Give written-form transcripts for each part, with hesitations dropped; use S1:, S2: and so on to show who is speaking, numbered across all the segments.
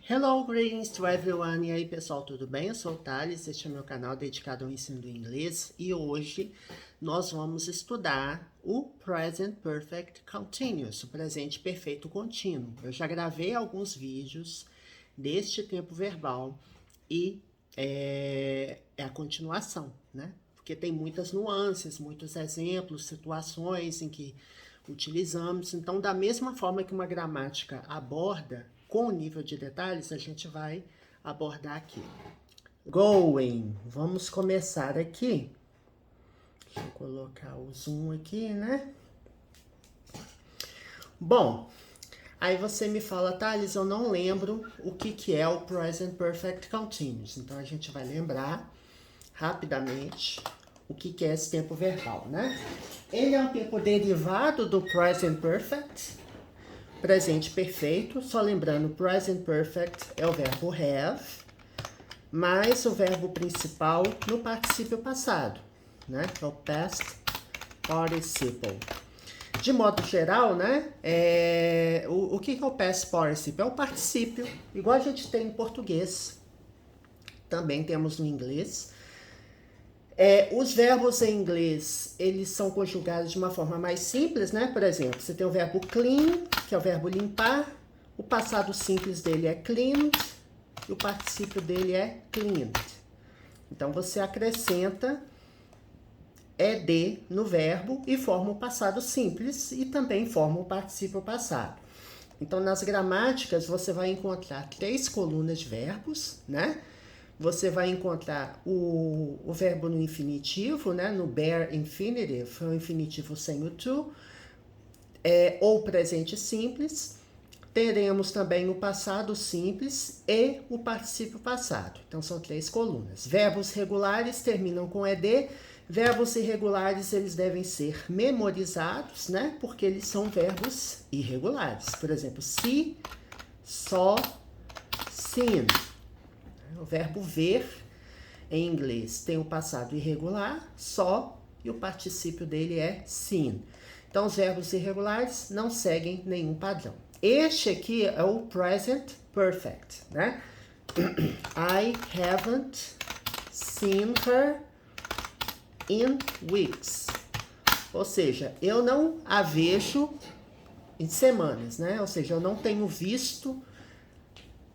S1: Hello, greetings to everyone. E aí, pessoal, tudo bem? Eu sou o Thales, este é meu canal dedicado ao ensino do inglês e hoje nós vamos estudar o Present Perfect Continuous, o presente perfeito contínuo. Eu já gravei alguns vídeos deste tempo verbal e é a continuação, né? Porque tem muitas nuances, muitos exemplos, situações em que utilizamos. Então, da mesma forma que uma gramática aborda com nível de detalhes, a gente vai abordar aqui. Going. Vamos começar aqui. Deixa eu colocar o zoom aqui, né? Bom, aí você me fala, Thales, eu não lembro o que é o Present Perfect Continuous. Então, a gente vai lembrar rapidamente o que é esse tempo verbal, né? Ele é um tempo derivado do Present Perfect, presente perfeito. Só lembrando, Present Perfect é o verbo have, mais o verbo principal no particípio passado, né? É o Past Participle. De modo geral, né? O que é o Past Participle? É o particípio, igual a gente tem em português, também temos no inglês. Os verbos em inglês, eles são conjugados de uma forma mais simples, né? Por exemplo, você tem o verbo clean, que é o verbo limpar. O passado simples dele é cleaned e o particípio dele é cleaned. Então, você acrescenta ed no verbo e forma o passado simples e também forma o particípio passado. Então, nas gramáticas, você vai encontrar 3 colunas de verbos, né? Você vai encontrar o verbo no infinitivo, né? No bare infinitive, é o infinitivo sem o to, ou presente simples. Teremos também o passado simples e o particípio passado. Então, são 3 colunas. Verbos regulares terminam com ed. Verbos irregulares, eles devem ser memorizados, né? Porque eles são verbos irregulares. Por exemplo, see, saw, seen. O verbo ver, em inglês, tem o passado irregular, saw, e o particípio dele é seen. Então, os verbos irregulares não seguem nenhum padrão. Este aqui é o present perfect, né? I haven't seen her in weeks. Ou seja, eu não a vejo em semanas, né? Ou seja, eu não tenho visto,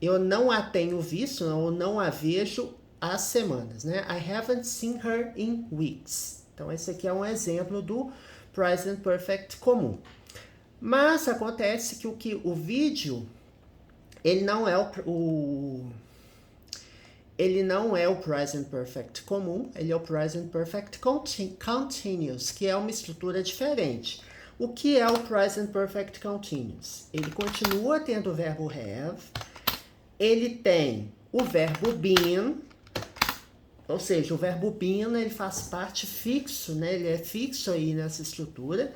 S1: eu não a tenho visto, ou não a vejo há semanas, né? I haven't seen her in weeks. Então, esse aqui é um exemplo do present perfect comum. Mas acontece que o vídeo, ele não é ele não é o present perfect comum, ele é o present perfect continuous, que é uma estrutura diferente. O que é o present perfect continuous? Ele continua tendo o verbo have, ele tem o verbo been, ou seja, o verbo been, ele faz parte fixo, né? Ele é fixo aí nessa estrutura.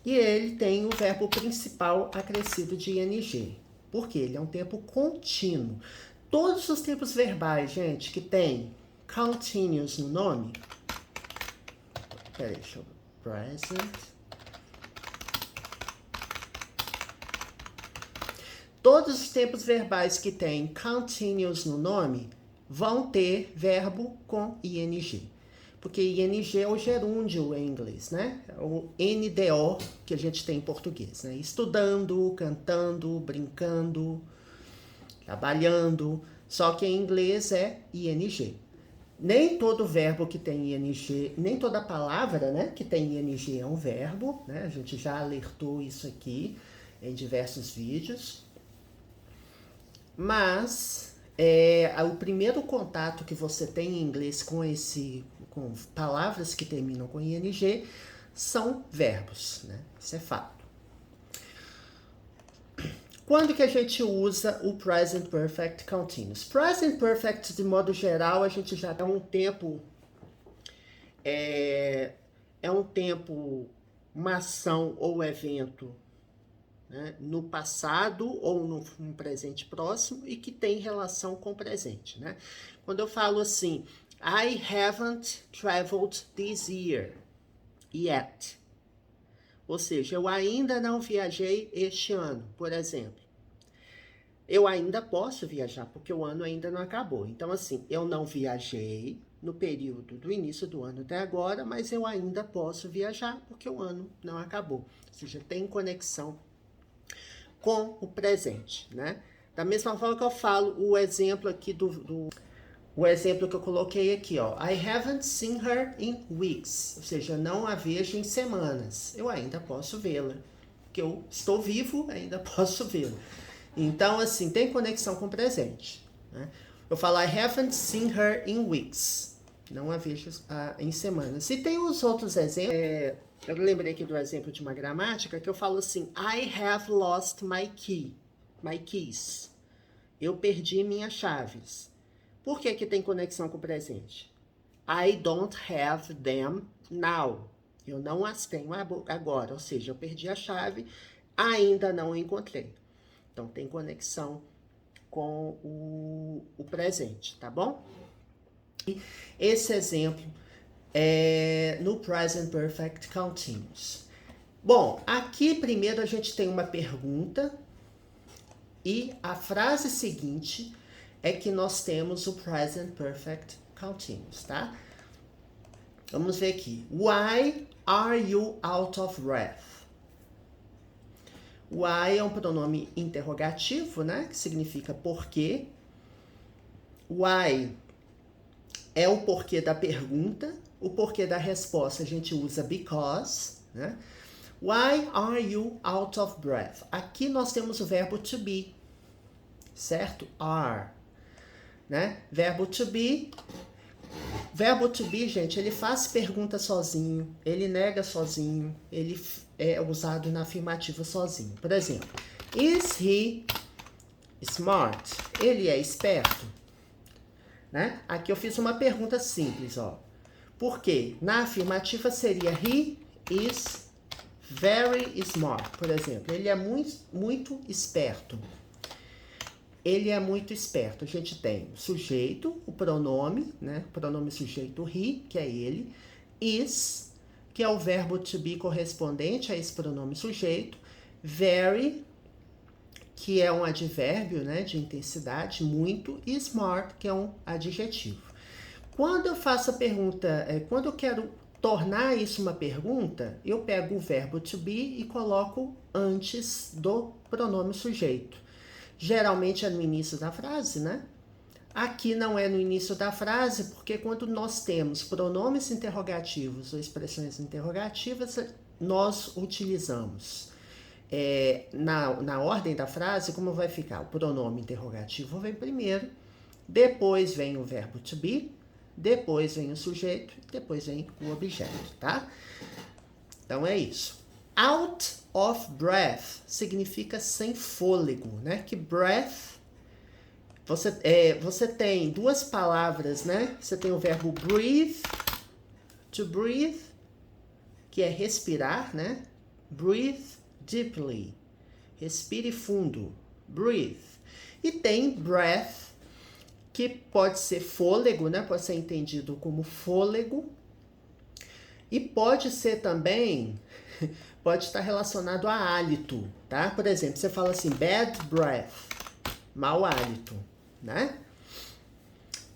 S1: E ele tem o verbo principal acrescido de ing. Por quê? Ele é um tempo contínuo. Todos os tempos verbais, gente, que tem continuous no nome. Peraí, deixa eu ver. Present. Todos os tempos verbais que tem continuous no nome vão ter verbo com ing. Porque ing é o gerúndio em inglês, né? O NDO que a gente tem em português, né? Estudando, cantando, brincando, trabalhando. Só que em inglês é ing. Nem todo verbo que tem ing, nem toda palavra, né, que tem ing é um verbo, né? A gente já alertou isso aqui em diversos vídeos. Mas o primeiro contato que você tem em inglês com palavras que terminam com ing são verbos, né? Isso é fato. Quando que a gente usa o present perfect continuous? Present perfect, de modo geral, a gente já dá um tempo, uma ação ou evento, né, no passado ou no presente próximo e que tem relação com o presente, né? Quando eu falo assim, I haven't traveled this year yet. Ou seja, eu ainda não viajei este ano, por exemplo. eu ainda posso viajar, porque o ano ainda não acabou. Então, assim, eu não viajei no período do início do ano até agora, mas eu ainda posso viajar, porque o ano não acabou. Ou seja, tem conexão com o presente, né? Da mesma forma que eu falo o exemplo aqui o exemplo que eu coloquei aqui, ó. I haven't seen her in weeks. Ou seja, não a vejo em semanas. Eu ainda posso vê-la. Porque eu estou vivo, ainda posso vê-la. Então, assim, tem conexão com o presente, né? Eu falo I haven't seen her in weeks. Não a vejo em semanas. E tem os outros exemplos. Eu lembrei aqui do exemplo de uma gramática que eu falo assim, I have lost my keys. Eu perdi minhas chaves. Por que que tem conexão com o presente? I don't have them now. Eu não as tenho agora. Ou seja, eu perdi a chave, ainda não a encontrei. Então, tem conexão com o presente, tá bom? Esse exemplo é no Present Perfect Continuous. Bom, aqui primeiro a gente tem uma pergunta e a frase seguinte é que nós temos o Present Perfect Continuous, tá? Vamos ver aqui. Why are you out of breath? Why é um pronome interrogativo, né? Que significa porquê. Why é o porquê da pergunta. O porquê da resposta a gente usa because, né? Why are you out of breath? Aqui nós temos o verbo to be, certo? Are, né? Verbo to be. Verbo to be, gente, ele faz pergunta sozinho, ele nega sozinho, ele é usado na afirmativa sozinho. Por exemplo, is he smart? Ele é esperto? Né? Aqui eu fiz uma pergunta simples, ó. Por quê? Na afirmativa seria he is very smart, por exemplo. Ele é muito esperto. Ele é muito esperto. A gente tem o sujeito, o pronome, né? O pronome sujeito he, que é ele. Is, que é o verbo to be correspondente a esse pronome sujeito. Very, que é um advérbio, né? De intensidade, muito. E smart, que é um adjetivo. Quando eu faço a pergunta, quando eu quero tornar isso uma pergunta, eu pego o verbo to be e coloco antes do pronome sujeito. Geralmente é no início da frase, né? Aqui não é no início da frase, porque quando nós temos pronomes interrogativos ou expressões interrogativas, nós utilizamos na ordem da frase, como vai ficar? O pronome interrogativo vem primeiro, depois vem o verbo to be, depois vem o sujeito, depois vem o objeto, tá? Então é isso. Out of breath significa sem fôlego, né? Que breath, você tem duas palavras, né? Você tem o verbo breathe, to breathe, que é respirar, né? Breathe deeply, respire fundo, breathe. E tem breath, que pode ser fôlego, né? Pode ser entendido como fôlego. E pode ser também, pode estar relacionado a hálito, tá? Por exemplo, você fala assim, bad breath, mau hálito, né?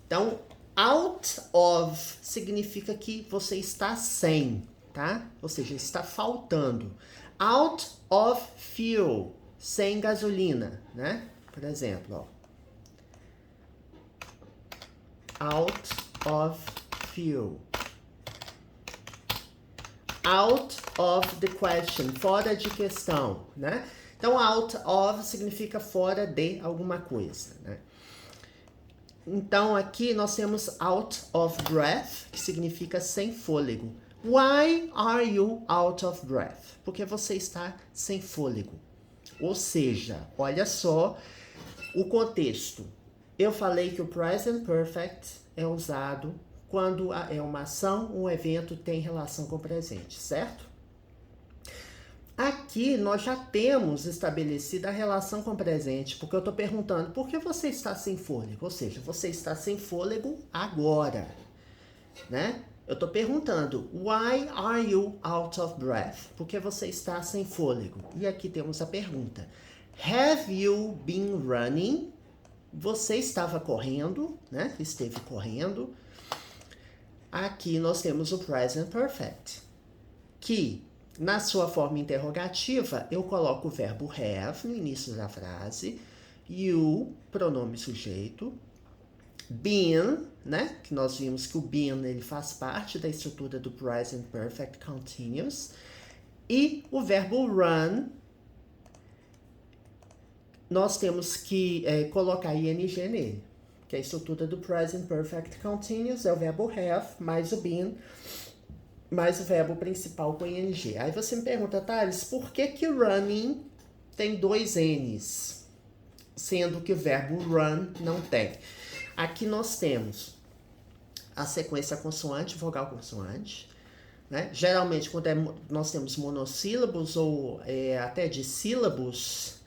S1: Então, out of significa que você está sem, tá? Ou seja, está faltando. Out of fuel, sem gasolina, né? Por exemplo, ó. Out of fuel. Out of the question, fora de questão, né? Então, out of significa fora de alguma coisa, né? Então, aqui nós temos out of breath, que significa sem fôlego. Why are you out of breath? Porque você está sem fôlego. Ou seja, olha só o contexto. Eu falei que o present perfect é usado quando é uma ação, um evento tem relação com o presente, certo? Aqui nós já temos estabelecida a relação com o presente, porque eu estou perguntando por que você está sem fôlego? Ou seja, você está sem fôlego agora, né? Eu estou perguntando, why are you out of breath? Por que você está sem fôlego? E aqui temos a pergunta, Have you been running? Você estava correndo, né? Esteve correndo. Aqui nós temos o present perfect, que na sua forma interrogativa eu coloco o verbo have no início da frase, you, pronome sujeito, been, né? Que nós vimos que o been ele faz parte da estrutura do present perfect continuous, e o verbo run, nós temos que colocar ing nele, que a estrutura do present perfect continuous é o verbo have mais o been mais o verbo principal com ing. Aí você me pergunta, Thales, por que que running tem dois n's, sendo que o verbo run não tem? Aqui nós temos a sequência consoante, vogal consoante, né? Geralmente quando nós temos monossílabos ou até dissílabos,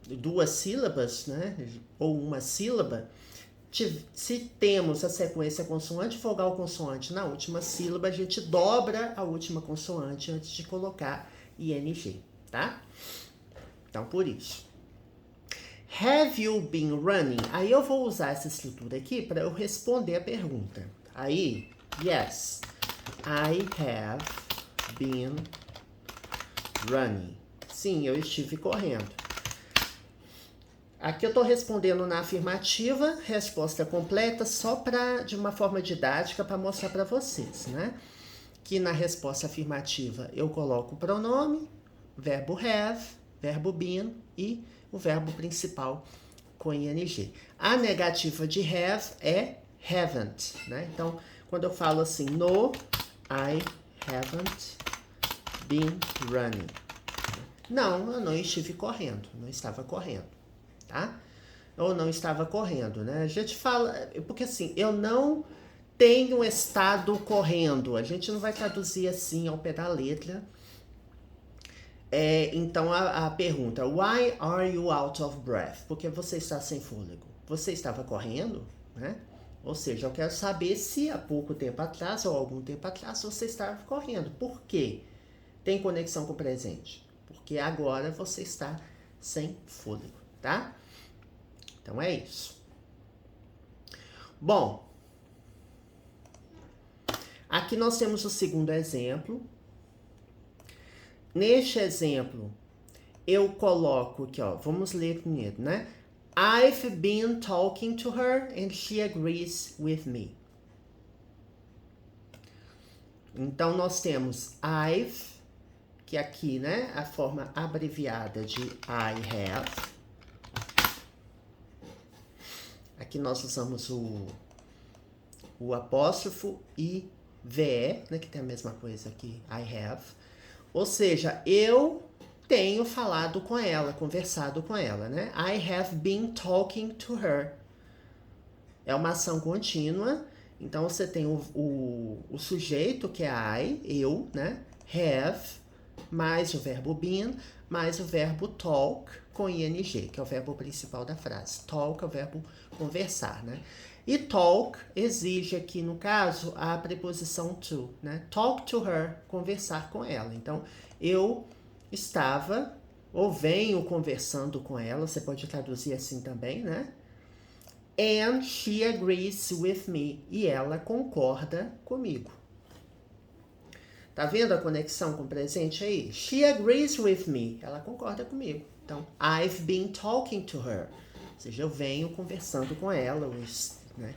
S1: duas sílabas, né? Ou uma sílaba, se temos a sequência consoante, vogal consoante na última sílaba, a gente dobra a última consoante antes de colocar ing, tá? Então, por isso. Have you been running? Aí eu vou usar essa estrutura aqui para eu responder a pergunta. Aí, yes, I have been running. Sim, eu estive correndo. Aqui eu estou respondendo na afirmativa, resposta completa, só de uma forma didática para mostrar para vocês, né? Que na resposta afirmativa eu coloco o pronome, verbo have, verbo been e o verbo principal com ing. A negativa de have é haven't, né? Então, quando eu falo assim, no, I haven't been running. Não, eu não estive correndo, não estava correndo, tá? Ou não estava correndo, né? A gente fala, porque assim, eu não tenho estado correndo, a gente não vai traduzir assim ao pé da letra. Então a pergunta, why are you out of breath? Porque você está sem fôlego. Você estava correndo, né? Ou seja, eu quero saber se há pouco tempo atrás ou algum tempo atrás você estava correndo. Por quê? Tem conexão com o presente. Porque agora você está sem fôlego, tá? Então é isso. Bom, aqui nós temos o segundo exemplo. Neste exemplo, eu coloco aqui, ó, vamos ler primeiro, né? I've been talking to her and she agrees with me. Então, nós temos I've, que aqui, né, a forma abreviada de I have. Aqui nós usamos o apóstrofo e VE, né, que tem a mesma coisa aqui, I have. Ou seja, eu tenho falado com ela, conversado com ela, né? I have been talking to her. É uma ação contínua. Então, você tem o sujeito, que é I, eu, né? Have, mais o verbo been, mais o verbo talk com ing, que é o verbo principal da frase. Talk é o verbo conversar, né? E talk exige aqui, no caso, a preposição to, né? Talk to her, conversar com ela. Então, eu estava, ou venho conversando com ela, você pode traduzir assim também, né? And she agrees with me. E ela concorda comigo. Tá vendo a conexão com o presente aí? She agrees with me. Ela concorda comigo. Então, I've been talking to her. Ou seja, eu venho conversando com ela, né?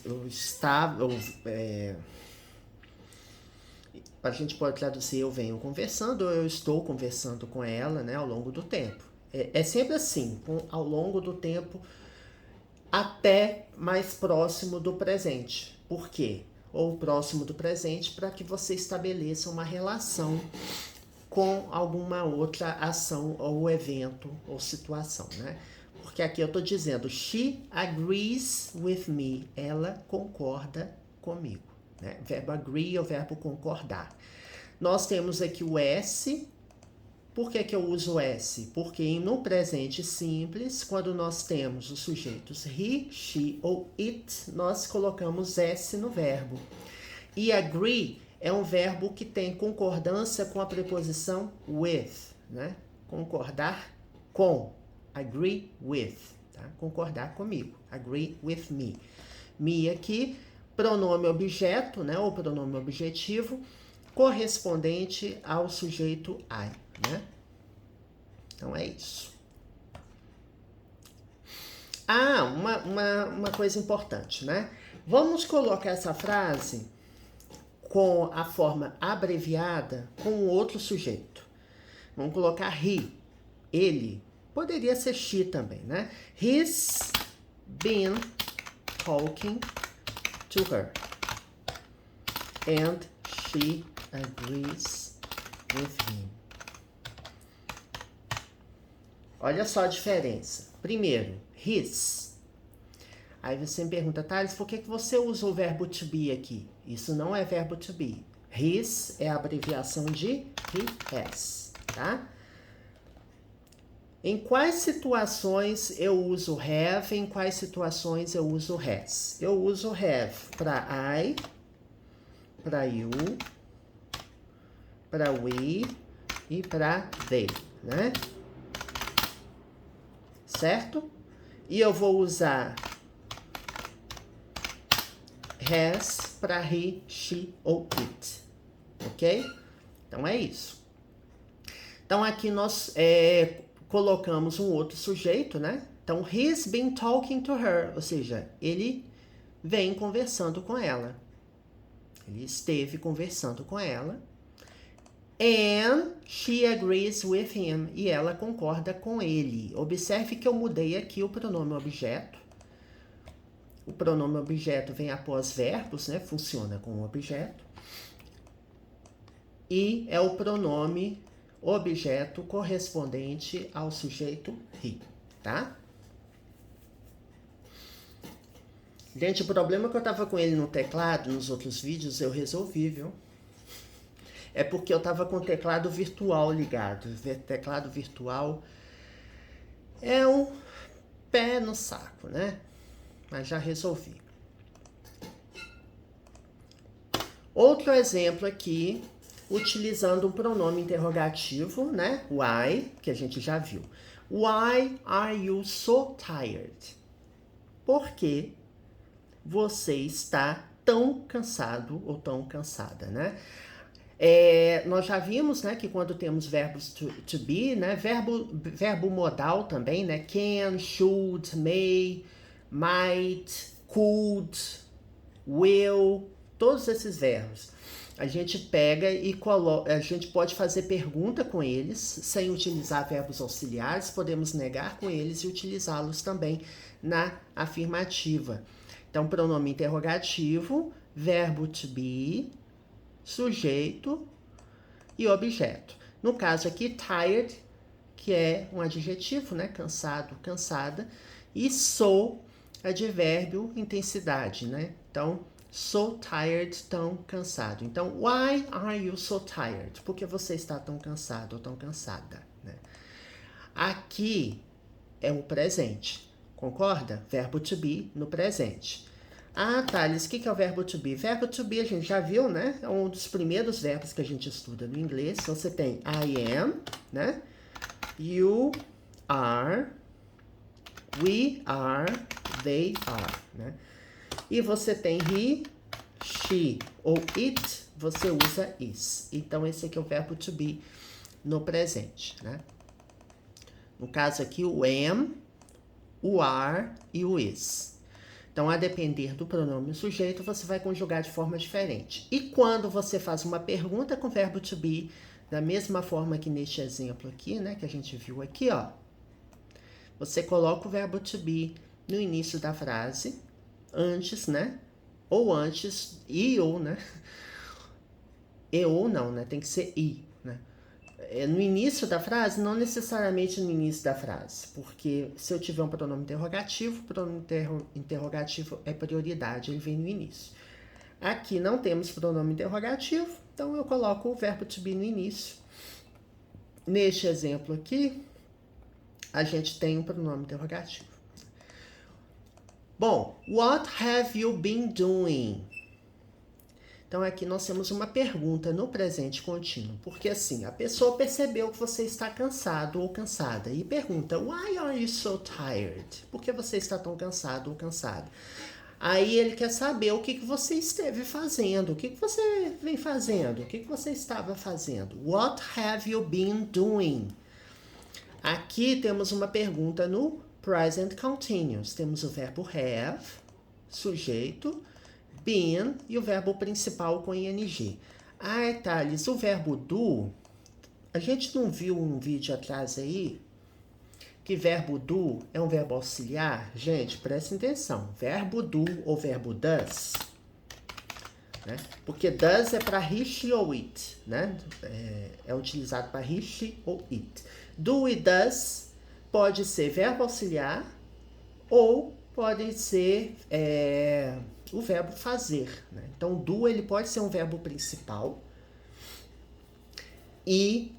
S1: Eu estava... a gente pode traduzir eu venho conversando ou eu estou conversando com ela, né, ao longo do tempo. É sempre assim, ao longo do tempo até mais próximo do presente. Por quê? Ou próximo do presente para que você estabeleça uma relação com alguma outra ação ou evento ou situação, né? Porque aqui eu estou dizendo, she agrees with me. Ela concorda comigo, né? O verbo agree é o verbo concordar. Nós temos aqui o S. Por que eu uso o S? Porque no presente simples, quando nós temos os sujeitos he, she ou it, nós colocamos S no verbo. E agree é um verbo que tem concordância com a preposição with, né? Concordar com, agree with, tá? Concordar comigo, agree with me. Me aqui, pronome objeto, né? Ou pronome objetivo, correspondente ao sujeito I, né? Então é isso. Ah, uma coisa importante, né? Vamos colocar essa frase com a forma abreviada com outro sujeito. Vamos colocar he, ele. Poderia ser she também, né? He's been talking to her. And she agrees with him. Olha só a diferença. Primeiro, his. Aí você me pergunta, Thales, por que você usa o verbo to be aqui? Isso não é verbo to be. His é a abreviação de he has, tá? Em quais situações eu uso have, em quais situações eu uso has? Eu uso have para I, para you, para we e para they, né? Certo? E eu vou usar has para he, she ou it, ok? Então é isso. Então aqui nós colocamos um outro sujeito, né? Então, he's been talking to her, ou seja, ele vem conversando com ela. Ele esteve conversando com ela. And she agrees with him, e ela concorda com ele. Observe que eu mudei aqui o pronome objeto. O pronome objeto vem após verbos, né? Funciona como objeto. E é o pronome objeto correspondente ao sujeito he, tá? Gente, o problema que eu tava com ele no teclado, nos outros vídeos, eu resolvi, viu? É porque eu tava com o teclado virtual ligado. O teclado virtual é um pé no saco, né? Mas já resolvi. Outro exemplo aqui, utilizando um pronome interrogativo, né? Why, que a gente já viu. Why are you so tired? Por que você está tão cansado ou tão cansada, né? Nós já vimos, né, que quando temos verbos to be, né, verbo modal também, né, can, should, may, might, could, will, todos esses verbos. A gente pega e coloca, a gente pode fazer pergunta com eles, sem utilizar verbos auxiliares, podemos negar com eles e utilizá-los também na afirmativa. Então, pronome interrogativo, verbo to be, sujeito e objeto. No caso aqui, tired, que é um adjetivo, né? Cansado, cansada. E so, advérbio, intensidade, né? Então, so tired, tão cansado. Então, why are you so tired? Por que você está tão cansado ou tão cansada, né? Aqui é o presente, concorda? Verbo to be no presente. Ah, Thales, o que é o verbo to be? Verbo to be a gente já viu, né? É um dos primeiros verbos que a gente estuda no inglês. Então, você tem I am, né? You are, we are, they are, né? E você tem he, she ou it, você usa is. Então, esse aqui é o verbo to be no presente, né? No caso aqui, o am, o are e o is. Então, a depender do pronome sujeito, você vai conjugar de forma diferente. E quando você faz uma pergunta com o verbo to be, da mesma forma que neste exemplo aqui, né, que a gente viu aqui, ó, você coloca o verbo to be no início da frase, antes, né, ou antes, e ou, né, e ou não, né, tem que ser i, né. No início da frase, não necessariamente no início da frase, porque se eu tiver um pronome interrogativo, o pronome interrogativo é prioridade, ele vem no início. Aqui não temos pronome interrogativo, então eu coloco o verbo to be no início. Neste exemplo aqui, a gente tem um pronome interrogativo. Bom, what have you been doing? Então, aqui nós temos uma pergunta no presente contínuo, porque assim, a pessoa percebeu que você está cansado ou cansada e pergunta, why are you so tired? Por que você está tão cansado ou cansada? Aí ele quer saber o que você esteve fazendo, o que você vem fazendo, o que você estava fazendo. What have you been doing? Aqui temos uma pergunta no present continuous. Temos o verbo have, sujeito, been e o verbo principal com ing. Ai, Thales, o verbo do, a gente não viu um vídeo atrás aí que verbo do é um verbo auxiliar? Gente, prestem atenção. Verbo do ou verbo does, né? Porque does é para he ou it, né? É utilizado para he ou it. Do e does pode ser verbo auxiliar ou pode ser o verbo fazer, né? Então, do ele pode ser um verbo principal e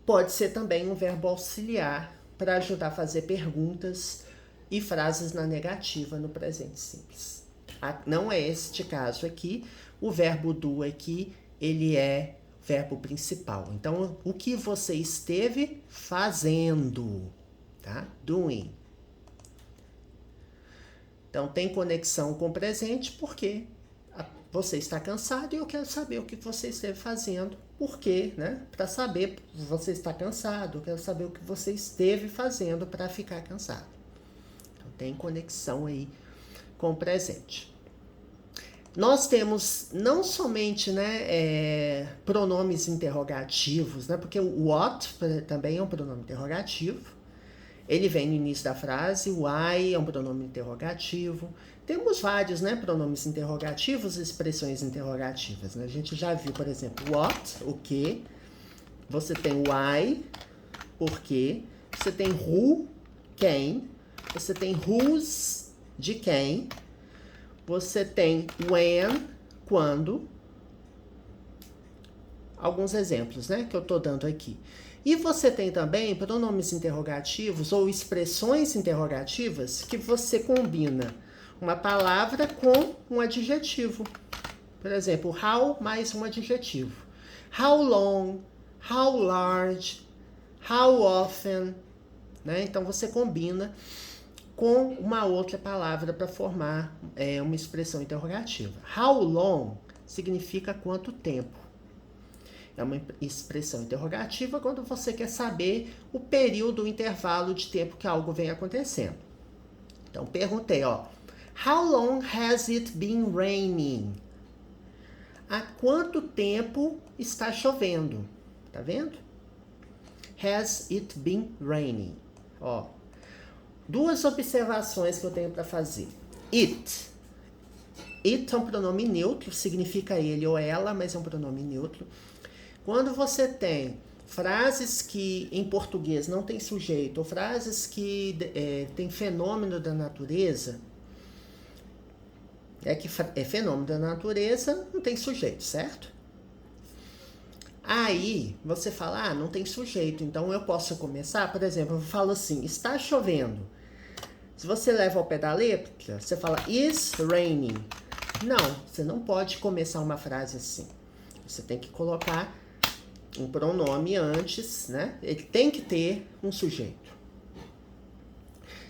S1: pode ser também um verbo auxiliar para ajudar a fazer perguntas e frases na negativa no presente simples. Não é este caso aqui. O verbo do aqui, ele é verbo principal. Então, o que você esteve fazendo, tá? Doing. Então, tem conexão com o presente porque você está cansado e eu quero saber o que você esteve fazendo. Por quê, né? Para saber se você está cansado, eu quero saber o que você esteve fazendo para ficar cansado. Então, tem conexão aí com o presente. Nós temos não somente, né, pronomes interrogativos, né? Porque o what também é um pronome interrogativo. Ele vem no início da frase, o why é um pronome interrogativo. Temos vários, né, pronomes interrogativos e expressões interrogativas, né? A gente já viu, por exemplo, what, o que. Você tem why, por quê. Você tem who, quem. Você tem whose, de quem. Você tem when, quando. Alguns exemplos, né, que eu tô dando aqui. E você tem também pronomes interrogativos ou expressões interrogativas que você combina uma palavra com um adjetivo. Por exemplo, how mais um adjetivo. How long, how large, how often, né? Então você combina com uma outra palavra para formar uma expressão interrogativa. How long significa quanto tempo. É uma expressão interrogativa quando você quer saber o período, o intervalo de tempo que algo vem acontecendo. Então, perguntei, ó. How long has it been raining? Há quanto tempo está chovendo? Tá vendo? Has it been raining? Ó. Duas observações que eu tenho para fazer. It. It é um pronome neutro, significa ele ou ela, mas é um pronome neutro. Quando você tem frases que em português não tem sujeito, ou frases que tem fenômeno da natureza, que é fenômeno da natureza, não tem sujeito, certo? Aí você fala, não tem sujeito, então eu posso começar, por exemplo, eu falo assim, está chovendo. Se você leva ao pé da letra, você fala, is raining. Não, você não pode começar uma frase assim. Você tem que colocar um pronome antes, né? Ele tem que ter um sujeito.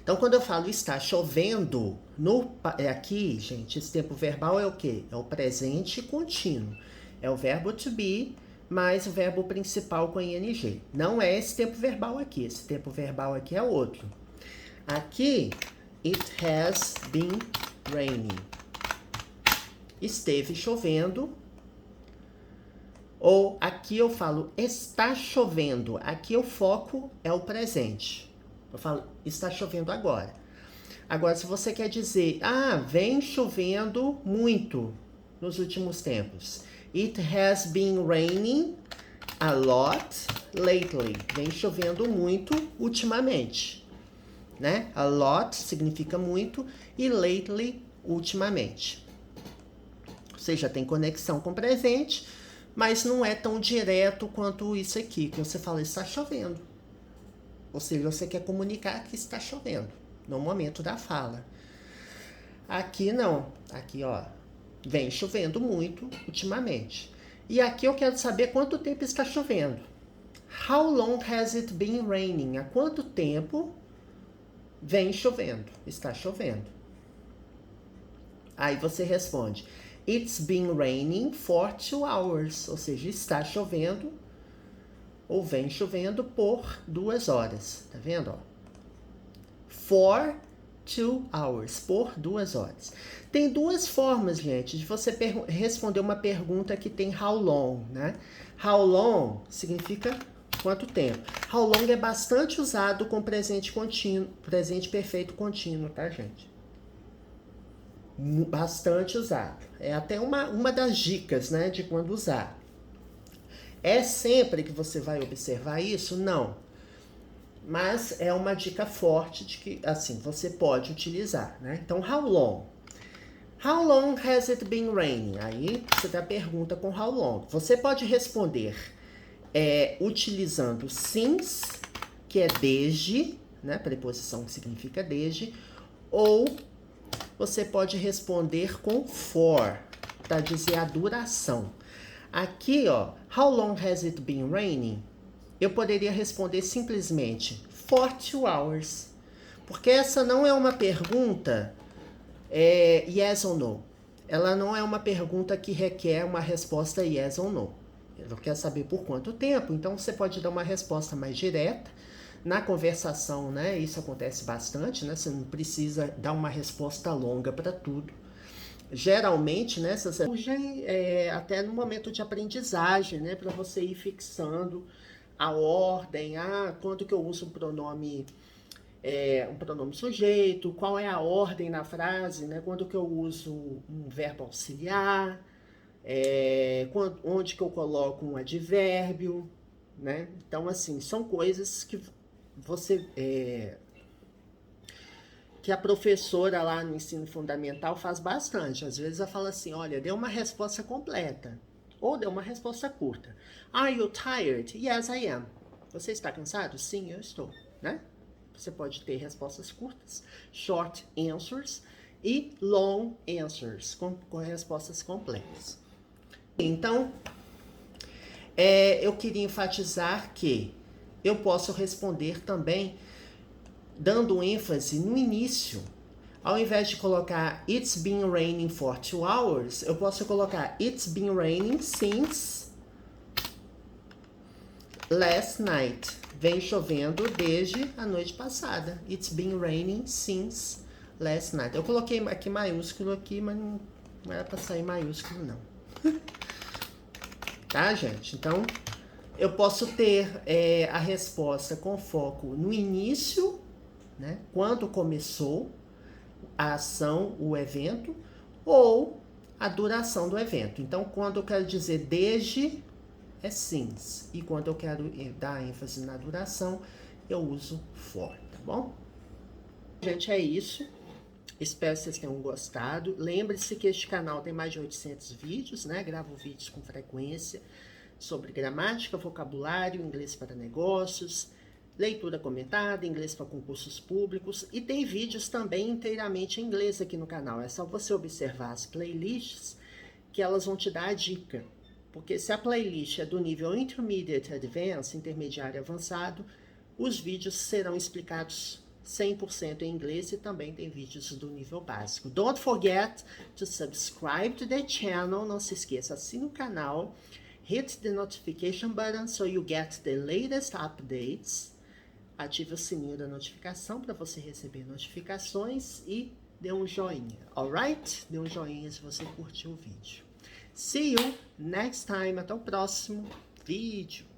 S1: Então, quando eu falo está chovendo, aqui, gente, esse tempo verbal é o quê? É o presente contínuo. É o verbo to be mais o verbo principal com ing. Não é esse tempo verbal aqui. Esse tempo verbal aqui é outro. Aqui, it has been raining. Esteve chovendo. Ou aqui eu falo, está chovendo. Aqui o foco é o presente. Eu falo, está chovendo agora. Agora, se você quer dizer, vem chovendo muito nos últimos tempos. It has been raining a lot lately. Vem chovendo muito ultimamente. Né? A lot significa muito e lately, ultimamente. Ou seja, tem conexão com o presente, mas não é tão direto quanto isso aqui, que você fala, está chovendo. Ou seja, você quer comunicar que está chovendo no momento da fala. Aqui não. Aqui, ó. Vem chovendo muito ultimamente. E aqui eu quero saber quanto tempo está chovendo. How long has it been raining? Há quanto tempo vem chovendo? Está chovendo. Aí você responde, it's been raining for 2 hours. Ou seja, está chovendo ou vem chovendo por 2 horas. Tá vendo? Ó? For 2 hours. Por 2 horas. Tem duas formas, gente, de você responder uma pergunta que tem how long, né? How long significa quanto tempo. How long é bastante usado com presente contínuo, presente perfeito contínuo, tá, gente? Bastante usado. É até uma das dicas, né, de quando usar. É sempre que você vai observar isso? Não. Mas é uma dica forte de que, assim, você pode utilizar, né? Então, how long? How long has it been raining? Aí você dá a pergunta com how long. Você pode responder utilizando since, que é desde, né? Preposição que significa desde, ou você pode responder com for, para dizer a duração. Aqui, ó, how long has it been raining? Eu poderia responder simplesmente for 2 hours. Porque essa não é uma pergunta yes ou no. Ela não é uma pergunta que requer uma resposta yes ou no. Ela quer saber por quanto tempo, então você pode dar uma resposta mais direta. Na conversação, né, isso acontece bastante, né, você não precisa dar uma resposta longa para tudo. Geralmente, né, essas surgem até no momento de aprendizagem, né, para você ir fixando a ordem, quando que eu uso um pronome sujeito, qual é a ordem na frase, né, quando que eu uso um verbo auxiliar, onde que eu coloco um advérbio, né? Então, assim, são coisas que que a professora lá no ensino fundamental faz bastante. Às vezes ela fala assim, olha, dê uma resposta completa, ou dê uma resposta curta. Are you tired? Yes, I am. Você está cansado? Sim, eu estou, né? Você pode ter respostas curtas, short answers, e long answers, com respostas completas. Então, eu queria enfatizar que eu posso responder também dando ênfase no início. Ao invés de colocar it's been raining for 2 hours, eu posso colocar it's been raining since last night. Vem chovendo desde a noite passada. It's been raining since last night. Eu coloquei aqui maiúsculo aqui, mas não era para sair maiúsculo não. Tá, gente? Então, eu posso ter a resposta com foco no início, né? Quando começou a ação, o evento, ou a duração do evento. Então, quando eu quero dizer desde, é since. E quando eu quero dar ênfase na duração, eu uso for, tá bom? Gente, é isso. Espero que vocês tenham gostado. Lembre-se que este canal tem mais de 800 vídeos, né? Gravo vídeos com frequência sobre gramática, vocabulário, inglês para negócios, leitura comentada, inglês para concursos públicos, e tem vídeos também inteiramente em inglês aqui no canal. É só você observar as playlists que elas vão te dar a dica. Porque se a playlist é do nível Intermediate Advanced, intermediário avançado, os vídeos serão explicados 100% em inglês e também tem vídeos do nível básico. Don't forget to subscribe to the channel. Não se esqueça, assine o canal. Hit the notification button so you get the latest updates. Ative o sininho da notificação para você receber notificações e dê um joinha, alright? Dê um joinha se você curtiu o vídeo. See you next time. Até o próximo vídeo.